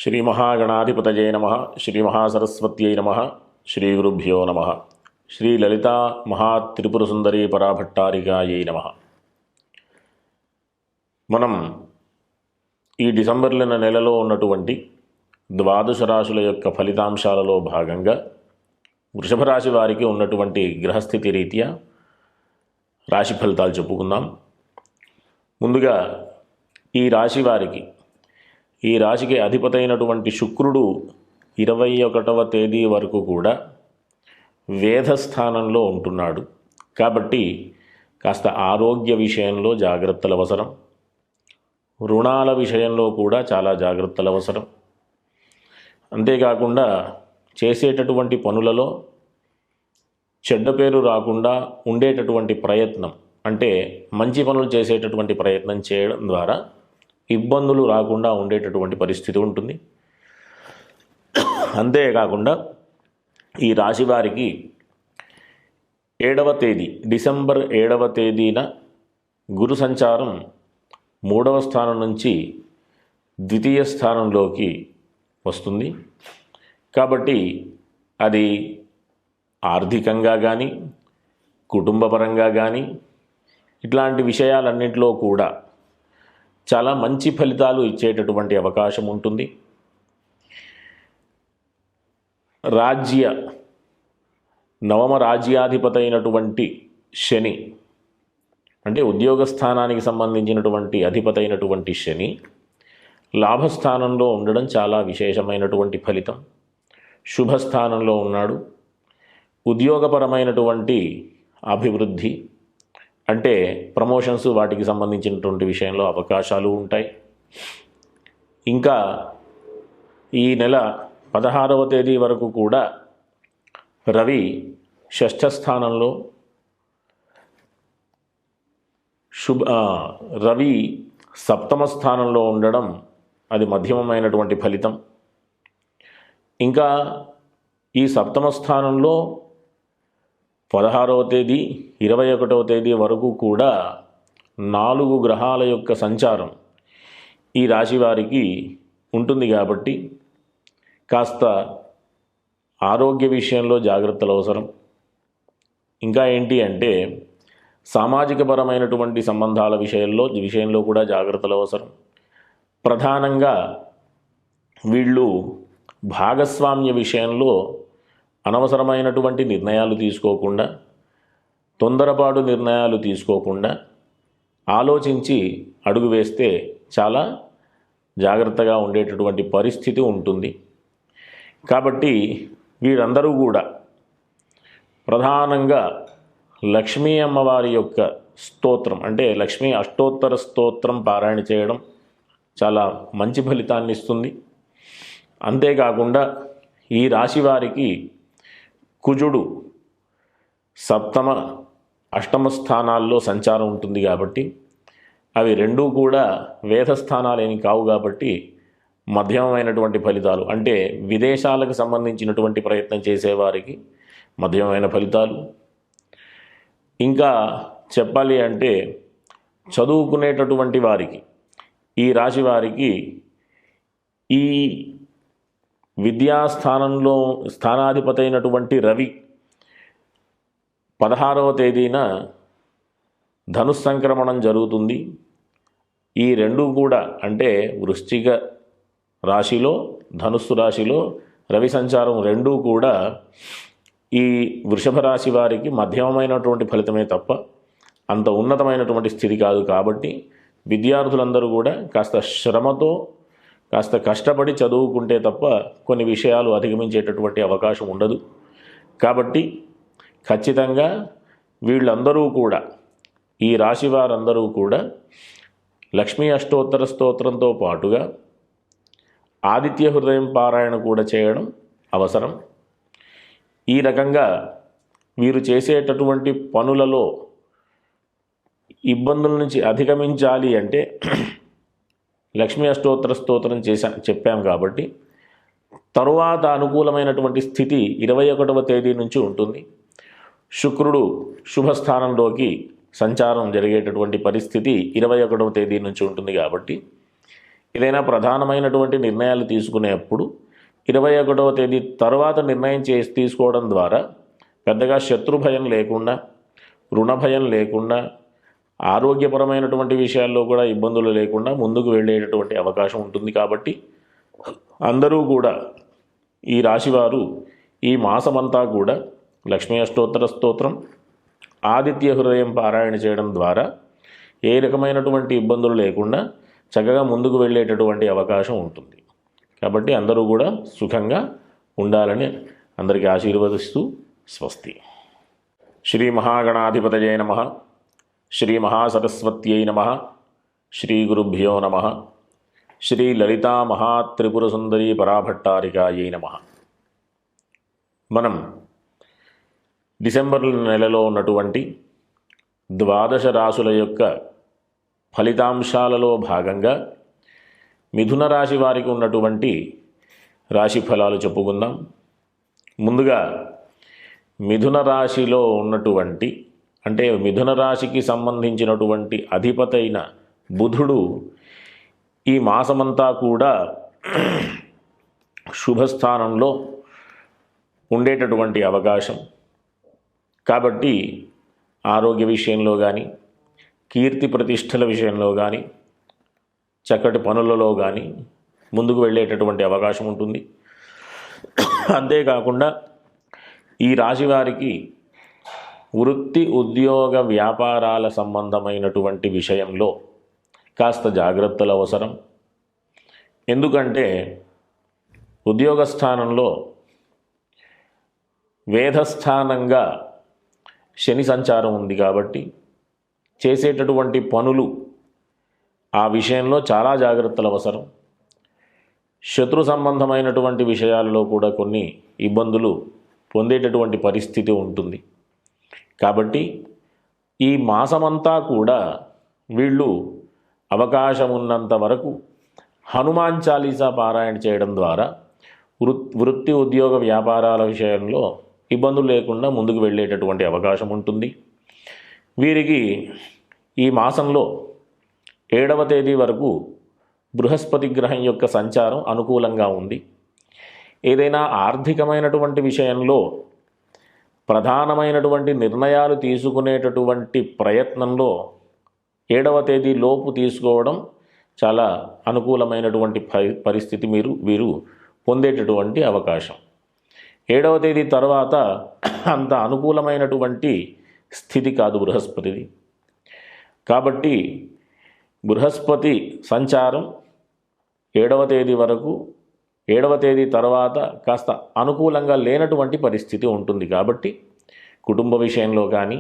శ్రీ మహాగణాధిపతయే నమః. శ్రీ మహాసరస్వత్యై నమః. శ్రీ గురుభ్యో నమః. శ్రీ లలితా మహాత్రిపుర సుందరీ పరాభట్టారికాయై నమః. మనం ఈ డిసెంబర్ నెలలో ఉన్నటువంటి ద్వాదశ రాశుల యొక్క ఫలితాంశాలలో భాగంగా వృషభ రాశి వారికి ఉన్నటువంటి గ్రహస్థితి రీత్యా రాశి ఫలితాలు చెప్పుకుందాం. ముందుగా ఈ రాశికి అధిపతైనటువంటి శుక్రుడు 21వ తేదీ వరకు కూడా వేధస్థానంలో ఉంటున్నాడు. కాబట్టి కాస్త ఆరోగ్య విషయంలో జాగ్రత్తలు అవసరం. రుణాల విషయంలో కూడా చాలా జాగ్రత్తలు అవసరం. అంతేకాకుండా చేసేటటువంటి పనులలో చెడ్డ పేరు రాకుండా ఉండేటటువంటి ప్రయత్నం, అంటే మంచి పనులు చేసేటటువంటి ప్రయత్నం చేయడం ద్వారా ఇబ్బందులు రాకుండా ఉండేటటువంటి పరిస్థితి ఉంటుంది. అంతేకాకుండా ఈ రాశి వారికి 7వ తేదీ డిసెంబర్ 7వ తేదీన గురు సంచారం 3వ స్థానం నుంచి 2వ స్థానంలోకి వస్తుంది. కాబట్టి అది ఆర్థికంగా కానీ కుటుంబపరంగా కానీ ఇట్లాంటి విషయాలన్నింటిలో కూడా చాలా మంచి ఫలితాలు ఇచ్చేటటువంటి అవకాశం ఉంటుంది. నవమ రాజ్యాధిపతి అయినటువంటి శని, అంటే ఉద్యోగ స్థానానికి సంబంధించినటువంటి అధిపతి అయినటువంటి శని లాభస్థానంలో ఉండడం చాలా విశేషమైనటువంటి ఫలితం. శుభస్థానంలో ఉన్నాడు. ఉద్యోగపరమైనటువంటి అభివృద్ధి, అంటే ప్రమోషన్స్, వాటికి సంబంధించినటువంటి విషయంలో అవకాశాలు ఉంటాయి. ఇంకా ఈ నెల 16వ తేదీ వరకు కూడా రవి 6వ స్థానంలో, రవి 7వ స్థానంలో ఉండడం అది మధ్యమమైనటువంటి ఫలితం. ఇంకా ఈ 7వ స్థానంలో 16వ తేదీ 21వ తేదీ వరకు కూడా 4 గ్రహాల యొక్క సంచారం ఈ రాశి వారికి ఉంటుంది. కాబట్టి కాస్త ఆరోగ్య విషయంలో జాగ్రత్తలు అవసరం. ఇంకా ఏంటి అంటే సామాజికపరమైనటువంటి సంబంధాల విషయంలో కూడా జాగ్రత్తలు అవసరం. ప్రధానంగా వీళ్ళు భాగస్వామ్య విషయంలో అనవసరమైనటువంటి నిర్ణయాలు తీసుకోకుండా, తొందరపాటు నిర్ణయాలు తీసుకోకుండా ఆలోచించి అడుగు వేస్తే చాలా జాగ్రత్తగా ఉండేటటువంటి పరిస్థితి ఉంటుంది. కాబట్టి వీరందరూ కూడా ప్రధానంగా లక్ష్మీ అమ్మవారి యొక్క స్తోత్రం, అంటే లక్ష్మీ అష్టోత్తర స్తోత్రం పారాయణ చేయడం చాలా మంచి ఫలితాన్ని ఇస్తుంది. అంతేకాకుండా ఈ రాశి వారికి కుజుడు 7వ 8వ స్థానాల్లో సంచారం ఉంటుంది. కాబట్టి అవి రెండూ కూడా వేధస్థానాలేమి కావు. కాబట్టి మధ్యమైనటువంటి ఫలితాలు, అంటే విదేశాలకు సంబంధించినటువంటి ప్రయత్నం చేసేవారికి మధ్యమైన ఫలితాలు. ఇంకా చెప్పాలి అంటే చదువుకునేటటువంటి వారికి, ఈ రాశి వారికి ఈ విద్యాస్థానంలో స్థానాధిపతి అయినటువంటి రవి 16వ తేదీన ధనుస్సంక్రమణం జరుగుతుంది. ఈ రెండూ కూడా, అంటే వృశ్చిక రాశిలో ధనుస్సు రాశిలో రవి సంచారం రెండూ కూడా ఈ వృషభ రాశి వారికి మధ్యమైనటువంటి ఫలితమే తప్ప అంత ఉన్నతమైనటువంటి స్థితి కాదు. కాబట్టి విద్యార్థులందరూ కూడా కాస్త శ్రమతో, కాస్త కష్టపడి చదువుకుంటే తప్ప కొన్ని విషయాలు అధిగమించేటటువంటి అవకాశం ఉండదు. కాబట్టి ఖచ్చితంగా వీళ్ళందరూ కూడా, ఈ రాశి వారందరూ కూడా లక్ష్మీ అష్టోత్తర స్తోత్రంతో పాటుగా ఆదిత్య హృదయం పారాయణ కూడా చేయడం అవసరం. ఈ రకంగా వీరు చేసేటటువంటి పనులలో ఇబ్బందుల నుంచి అధిగమించాలి అంటే లక్ష్మీ అష్టోత్తర స్తోత్రం చెప్పాం. కాబట్టి తరువాత అనుకూలమైనటువంటి స్థితి 21వ తేదీ నుంచి ఉంటుంది. శుక్రుడు శుభస్థానంలోకి సంచారం జరిగేటటువంటి పరిస్థితి 21వ తేదీ నుంచి ఉంటుంది. కాబట్టి ఏదైనా ప్రధానమైనటువంటి నిర్ణయాలు తీసుకునేప్పుడు 21వ తేదీ తర్వాత నిర్ణయం తీసుకోవడం ద్వారా పెద్దగా శత్రు భయం లేకుండా, రుణ భయం లేకుండా, ఆరోగ్యపరమైనటువంటి విషయాల్లో కూడా ఇబ్బందులు లేకుండా ముందుకు వెళ్ళేటటువంటి అవకాశం ఉంటుంది. కాబట్టి అందరూ కూడా ఈ రాశివారు ఈ మాసమంతా కూడా లక్ష్మీ అష్టోత్తర స్తోత్రం, ఆదిత్య హృదయం పారాయణ చేయడం ద్వారా ఏ రకమైనటువంటి ఇబ్బందులు లేకుండా చక్కగా ముందుకు వెళ్ళేటటువంటి అవకాశం ఉంటుంది. కాబట్టి అందరూ కూడా సుఖంగా ఉండాలని అందరికీ ఆశీర్వదిస్తూ స్వస్తి. శ్రీ మహాగణాధిపతయే నమః. శ్రీ మహాసరస్వత్యై నమః. శ్రీ గురుభ్యో నమః. శ్రీ లలితా మహాత్రిపురసుందరీ పరాభట్టారికాయై నమః. మనం డిసెంబర్ నెలలో ఉన్నటువంటి 12 రాశుల యొక్క ఫలితాంశాలలో భాగంగా మిథున రాశి వారికి ఉన్నటువంటి రాశి ఫలాలు చెప్పుకుందాం. ముందుగా మిథున రాశిలో ఉన్నటువంటి, అంటే మిథున రాశికి సంబంధించినటువంటి అధిపతైన బుధుడు ఈ మాసమంతా కూడా శుభస్థానంలో ఉండేటటువంటి అవకాశం. కాబట్టి ఆరోగ్య విషయంలో కానీ, కీర్తి ప్రతిష్టల విషయంలో కానీ, చక్కటి పనులలో కానీ ముందుకు వెళ్ళేటటువంటి అవకాశం ఉంటుంది. అంతేకాకుండా ఈ రాశి వారికి వృత్తి, ఉద్యోగ, వ్యాపారాల సంబంధమైనటువంటి విషయంలో కాస్త జాగ్రత్తలు అవసరం. ఎందుకంటే ఉద్యోగ స్థానంలో వేధస్థానంగా శని సంచారం ఉంది. కాబట్టి చేసేటటువంటి పనులు ఆ విషయంలో చాలా జాగ్రత్తలు అవసరం. శత్రు సంబంధమైనటువంటి విషయాలలో కూడా కొన్ని ఇబ్బందులు పొందేటటువంటి పరిస్థితి ఉంటుంది. కాబట్టి ఈ మాసమంతా కూడా వీళ్ళు అవకాశం ఉన్నంత వరకు హనుమాన్ చాలీసా పారాయణ చేయడం ద్వారా వృత్తి, ఉద్యోగ, వ్యాపారాల విషయంలో ఇబ్బందులు లేకుండా ముందుకు వెళ్ళేటటువంటి అవకాశం ఉంటుంది. వీరికి ఈ మాసంలో 7వ తేదీ వరకు బృహస్పతి గ్రహం యొక్క సంచారం అనుకూలంగా ఉంది. ఏదైనా ఆర్థికమైనటువంటి విషయంలో ప్రధానమైనటువంటి నిర్ణయాలు తీసుకునేటటువంటి ప్రయత్నంలో 7వ తేదీ లోపు తీసుకోవడం చాలా అనుకూలమైనటువంటి పరిస్థితి వీరు పొందేటటువంటి అవకాశం. 7వ తేదీ తర్వాత అంత అనుకూలమైనటువంటి స్థితి కాదు బృహస్పతిది. కాబట్టి బృహస్పతి సంచారం 7వ తేదీ వరకు, 7వ తేదీ తర్వాత కాస్త అనుకూలంగా లేనటువంటి పరిస్థితి ఉంటుంది. కాబట్టి కుటుంబ విషయంలో కానీ,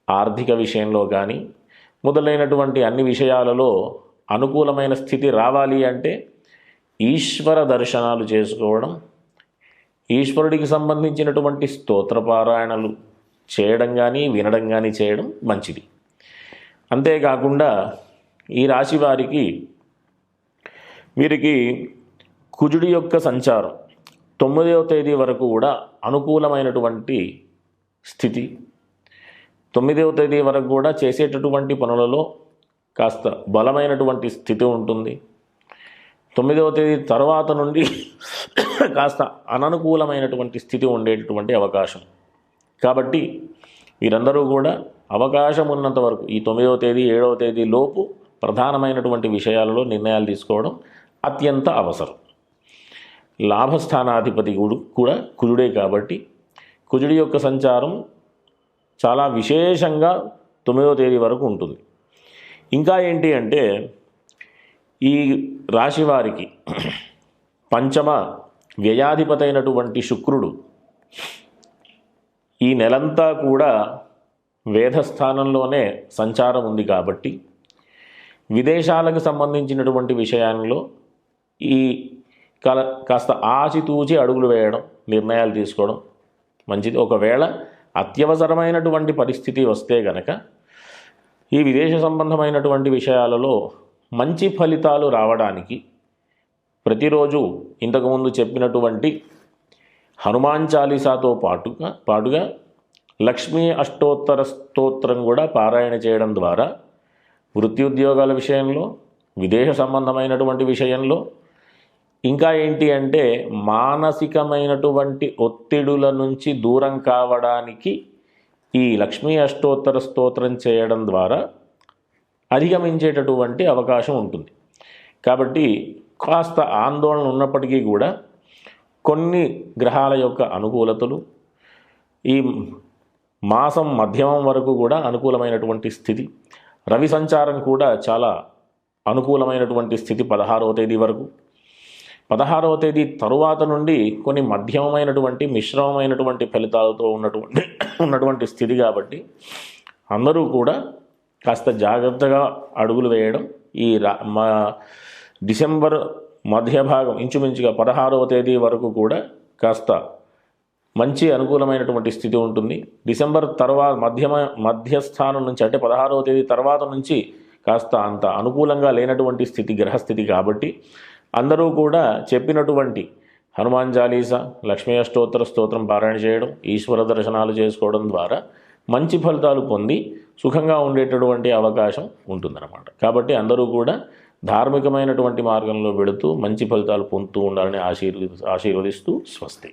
ఆర్థిక విషయంలో కానీ మొదలైనటువంటి అన్ని విషయాలలో అనుకూలమైన స్థితి రావాలి అంటే ఈశ్వర దర్శనాలు చేసుకోవడం, ఈశ్వరుడికి సంబంధించినటువంటి స్తోత్రపారాయణలు చేయడం కానీ, వినడం కానీ చేయడం మంచిది. అంతేకాకుండా ఈ రాశి వారికి వీరికి కుజుడి యొక్క సంచారం 9వ తేదీ వరకు కూడా అనుకూలమైనటువంటి స్థితి. 9వ తేదీ వరకు కూడా చేసేటటువంటి పనులలో కాస్త బలమైనటువంటి స్థితి ఉంటుంది. 9వ తేదీ తర్వాత నుండి కాస్త అననుకూలమైనటువంటి స్థితి ఉండేటటువంటి అవకాశం. కాబట్టి వీరందరూ కూడా అవకాశం ఉన్నంత వరకు ఈ 9వ తేదీ 7వ తేదీ లోపు ప్రధానమైనటువంటి విషయాలలో నిర్ణయాలు తీసుకోవడం అత్యంత అవసరం. లాభస్థానాధిపతి కూడా కుజుడే. కాబట్టి కుజుడి యొక్క సంచారం చాలా విశేషంగా 9వ తేదీ వరకు ఉంటుంది. ఇంకా ఏంటి అంటే ఈ రాశి వారికి పంచమ వ్యయాధిపతైనటువంటి శుక్రుడు ఈ నెలంతా కూడా వేధస్థానంలోనే సంచారం ఉంది. కాబట్టి విదేశాలకు సంబంధించినటువంటి విషయాల్లో ఈ కాస్త ఆచితూచి అడుగులు వేయడం, నిర్ణయాలు తీసుకోవడం మంచిది. ఒకవేళ అత్యవసరమైనటువంటి పరిస్థితి వస్తే గనక ఈ విదేశ సంబంధమైనటువంటి విషయాలలో మంచి ఫలితాలు రావడానికి ప్రతిరోజు ఇంతకుముందు చెప్పినటువంటి హనుమాన్ చాలీసాతో పాటుగా లక్ష్మీ అష్టోత్తర స్తోత్రం కూడా పారాయణ చేయడం ద్వారా వృత్తి ఉద్యోగాల విషయంలో, విదేశ సంబంధమైనటువంటి విషయంలో, ఇంకా ఏంటి అంటే మానసికమైనటువంటి ఒత్తిడుల నుంచి దూరం కావడానికి ఈ లక్ష్మీ అష్టోత్తర స్తోత్రం చేయడం ద్వారా అధిగమించేటటువంటి అవకాశం ఉంటుంది. కాబట్టి కాస్త ఆందోళన ఉన్నప్పటికీ కూడా కొన్ని గ్రహాల యొక్క అనుకూలతలు, ఈ మాసం మధ్యమం వరకు కూడా అనుకూలమైనటువంటి స్థితి, రవి సంచారం కూడా చాలా అనుకూలమైనటువంటి స్థితి 16వ తేదీ వరకు. 16వ తేదీ తరువాత నుండి కొన్ని మధ్యమమైనటువంటి మిశ్రమమైనటువంటి ఫలితాలతో ఉన్నటువంటి స్థితి. కాబట్టి అందరూ కూడా కాస్త జాగ్రత్తగా అడుగులు వేయడం, ఈ డిసెంబర్ మధ్య భాగం ఇంచుమించుగా 16వ తేదీ వరకు కూడా కాస్త మంచి అనుకూలమైనటువంటి స్థితి ఉంటుంది. డిసెంబర్ తర్వాత మధ్యస్థానం నుంచి అంటే 16వ తేదీ తర్వాత నుంచి కాస్త అంత అనుకూలంగా లేనటువంటి స్థితి, గ్రహస్థితి. కాబట్టి అందరూ కూడా చెప్పినటువంటి హనుమాన్ చాలీసా, లక్ష్మీ అష్టోత్తర స్తోత్రం పారాయణ చేయడం, ఈశ్వర దర్శనాలు చేసుకోవడం ద్వారా మంచి ఫలితాలు పొంది సుఖంగా ఉండేటటువంటి అవకాశం ఉంటుందన్నమాట. కాబట్టి అందరూ కూడా ధార్మికమైనటువంటి మార్గంలో వెళుతూ మంచి ఫలితాలు పొందుతూ ఉండాలని ఆశీర్వదిస్తూ స్వస్తి.